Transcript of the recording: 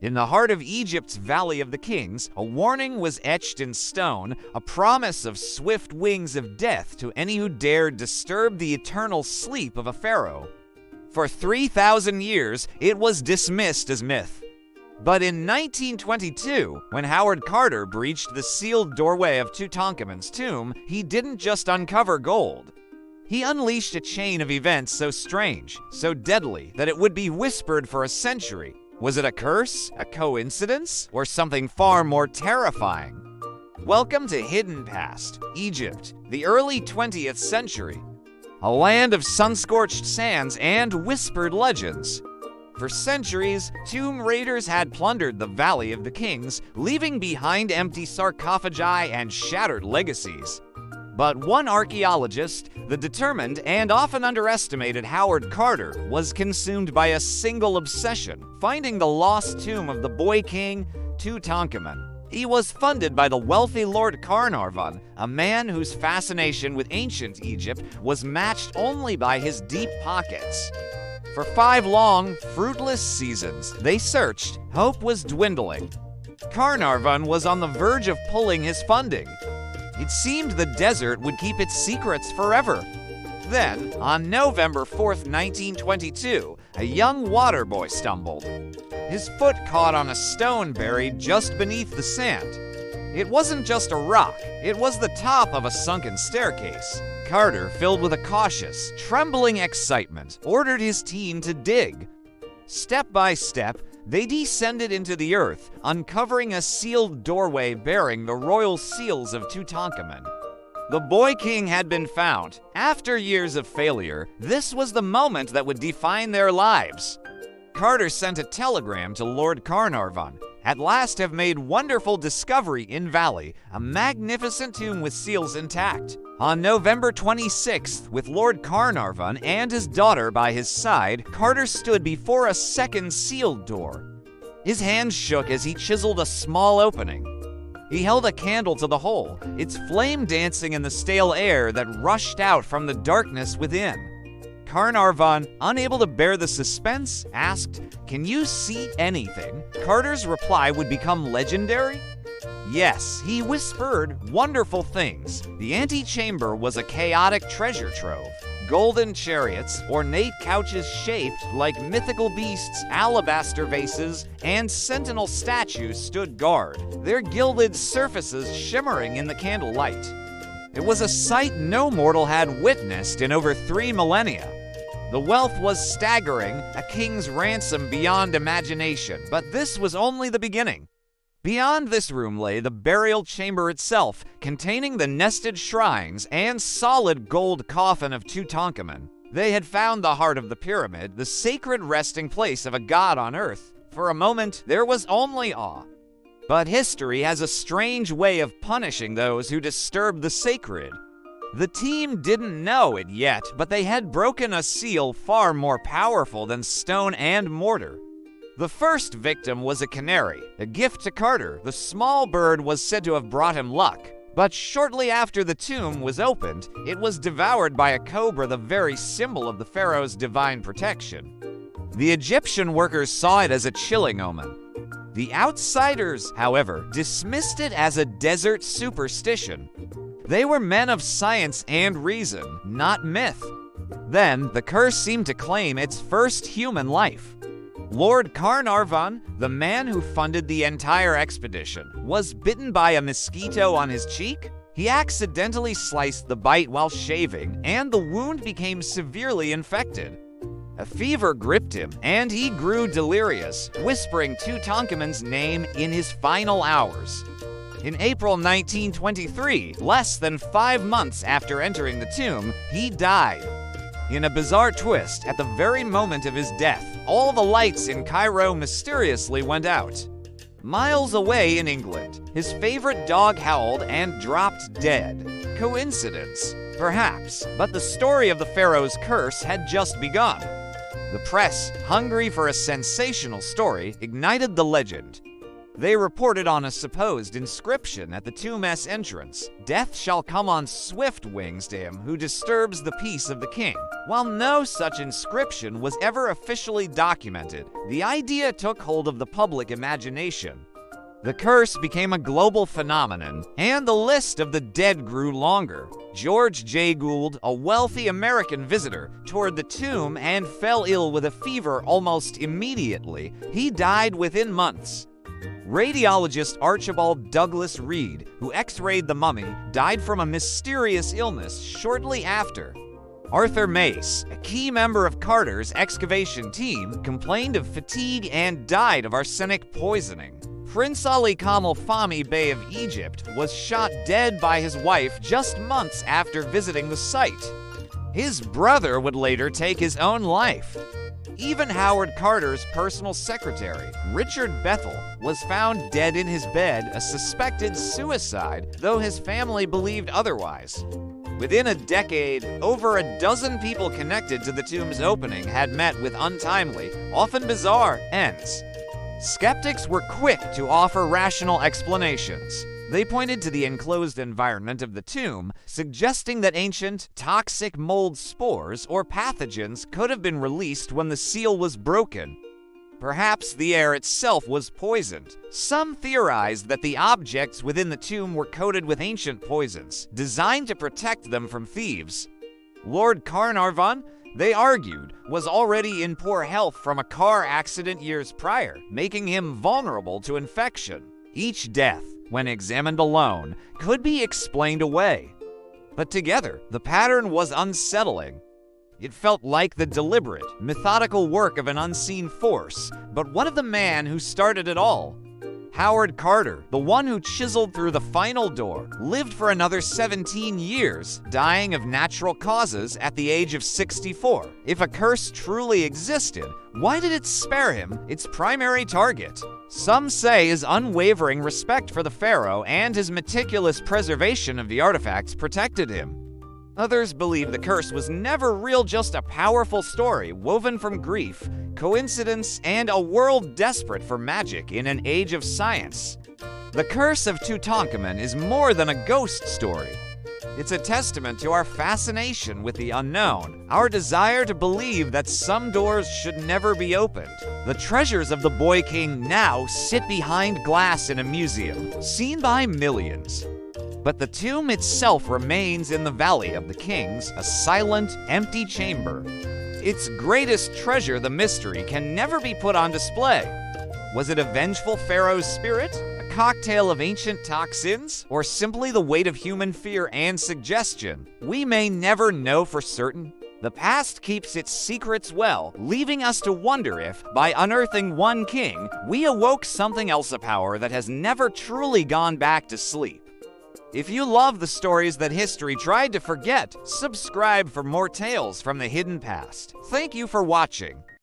In the heart of Egypt's Valley of the Kings, a warning was etched in stone, a promise of swift wings of death to any who dared disturb the eternal sleep of a pharaoh. For 3,000 years, it was dismissed as myth. But in 1922, when Howard Carter breached the sealed doorway of Tutankhamun's tomb, he didn't just uncover gold. He unleashed a chain of events so strange, so deadly, that it would be whispered for a century. Was it a curse, a coincidence, or something far more terrifying? Welcome to Hidden Past, Egypt, the early 20th century. A land of sun-scorched sands and whispered legends. For centuries, tomb raiders had plundered the Valley of the Kings, leaving behind empty sarcophagi and shattered legacies. But one archaeologist, the determined and often underestimated Howard Carter, was consumed by a single obsession, finding the lost tomb of the boy king, Tutankhamun. He was funded by the wealthy Lord Carnarvon, a man whose fascination with ancient Egypt was matched only by his deep pockets. For 5 long, fruitless seasons, they searched. Hope was dwindling. Carnarvon was on the verge of pulling his funding. It seemed the desert would keep its secrets forever. Then, on November 4th, 1922, a young water boy stumbled. His foot caught on a stone buried just beneath the sand. It wasn't just a rock, it was the top of a sunken staircase. Carter, filled with a cautious, trembling excitement, ordered his team to dig. Step by step, they descended into the earth, uncovering a sealed doorway bearing the royal seals of Tutankhamun. The boy king had been found. After years of failure, this was the moment that would define their lives. Carter sent a telegram to Lord Carnarvon. At last have made wonderful discovery in Valley, a magnificent tomb with seals intact. On November 26th, with Lord Carnarvon and his daughter by his side, Carter stood before a second sealed door. His hands shook as he chiseled a small opening. He held a candle to the hole, its flame dancing in the stale air that rushed out from the darkness within. Carnarvon, unable to bear the suspense, asked, "Can you see anything?" Carter's reply would become legendary. Yes, he whispered wonderful things. The antechamber was a chaotic treasure trove. Golden chariots, ornate couches shaped like mythical beasts, alabaster vases, and sentinel statues stood guard, their gilded surfaces shimmering in the candlelight. It was a sight no mortal had witnessed in over 3 millennia. The wealth was staggering, a king's ransom beyond imagination, but this was only the beginning. Beyond this room lay the burial chamber itself, containing the nested shrines and solid gold coffin of Tutankhamun. They had found the heart of the pyramid, the sacred resting place of a god on earth. For a moment, there was only awe. But history has a strange way of punishing those who disturb the sacred. The team didn't know it yet, but they had broken a seal far more powerful than stone and mortar. The first victim was a canary, a gift to Carter. The small bird was said to have brought him luck. But shortly after the tomb was opened, it was devoured by a cobra, the very symbol of the pharaoh's divine protection. The Egyptian workers saw it as a chilling omen. The outsiders, however, dismissed it as a desert superstition. They were men of science and reason, not myth. Then, the curse seemed to claim its first human life. Lord Carnarvon, the man who funded the entire expedition, was bitten by a mosquito on his cheek. He accidentally sliced the bite while shaving, and the wound became severely infected. A fever gripped him, and he grew delirious, whispering Tutankhamun's name in his final hours. In April 1923, less than 5 months after entering the tomb, he died. In a bizarre twist, at the very moment of his death, all the lights in Cairo mysteriously went out. Miles away in England, his favorite dog howled and dropped dead. Coincidence? Perhaps, but the story of the pharaoh's curse had just begun. The press, hungry for a sensational story, ignited the legend. They reported on a supposed inscription at the tomb's entrance: "Death shall come on swift wings to him who disturbs the peace of the king." While no such inscription was ever officially documented, the idea took hold of the public imagination. The curse became a global phenomenon, and the list of the dead grew longer. George J. Gould, a wealthy American visitor, toured the tomb and fell ill with a fever almost immediately. He died within months. Radiologist Archibald Douglas Reed, who x-rayed the mummy, died from a mysterious illness shortly after. Arthur Mace, a key member of Carter's excavation team, complained of fatigue and died of arsenic poisoning. Prince Ali Kamal Fahmy Bey of Egypt was shot dead by his wife just months after visiting the site. His brother would later take his own life. Even Howard Carter's personal secretary, Richard Bethel, was found dead in his bed, a suspected suicide, though his family believed otherwise. Within a decade, over a dozen people connected to the tomb's opening had met with untimely, often bizarre, ends. Skeptics were quick to offer rational explanations. They pointed to the enclosed environment of the tomb, suggesting that ancient, toxic mold spores or pathogens could have been released when the seal was broken. Perhaps the air itself was poisoned. Some theorized that the objects within the tomb were coated with ancient poisons, designed to protect them from thieves. Lord Carnarvon, they argued, was already in poor health from a car accident years prior, making him vulnerable to infection. Each death, when examined alone, could be explained away. But together, the pattern was unsettling. It felt like the deliberate, methodical work of an unseen force. But what of the man who started it all? Howard Carter, the one who chiseled through the final door, lived for another 17 years, dying of natural causes at the age of 64. If a curse truly existed, why did it spare him its primary target? Some say his unwavering respect for the pharaoh and his meticulous preservation of the artifacts protected him. Others believe the curse was never real, just a powerful story woven from grief, coincidence, and a world desperate for magic in an age of science. The curse of Tutankhamun is more than a ghost story. It's a testament to our fascination with the unknown, our desire to believe that some doors should never be opened. The treasures of the Boy King now sit behind glass in a museum, seen by millions. But the tomb itself remains in the Valley of the Kings, a silent, empty chamber. Its greatest treasure, the mystery, can never be put on display. Was it a vengeful pharaoh's spirit? A cocktail of ancient toxins? Or simply the weight of human fear and suggestion? We may never know for certain. The past keeps its secrets well, leaving us to wonder if, by unearthing one king, we awoke something else, a power that has never truly gone back to sleep. If you love the stories that history tried to forget, subscribe for more tales from the hidden past. Thank you for watching.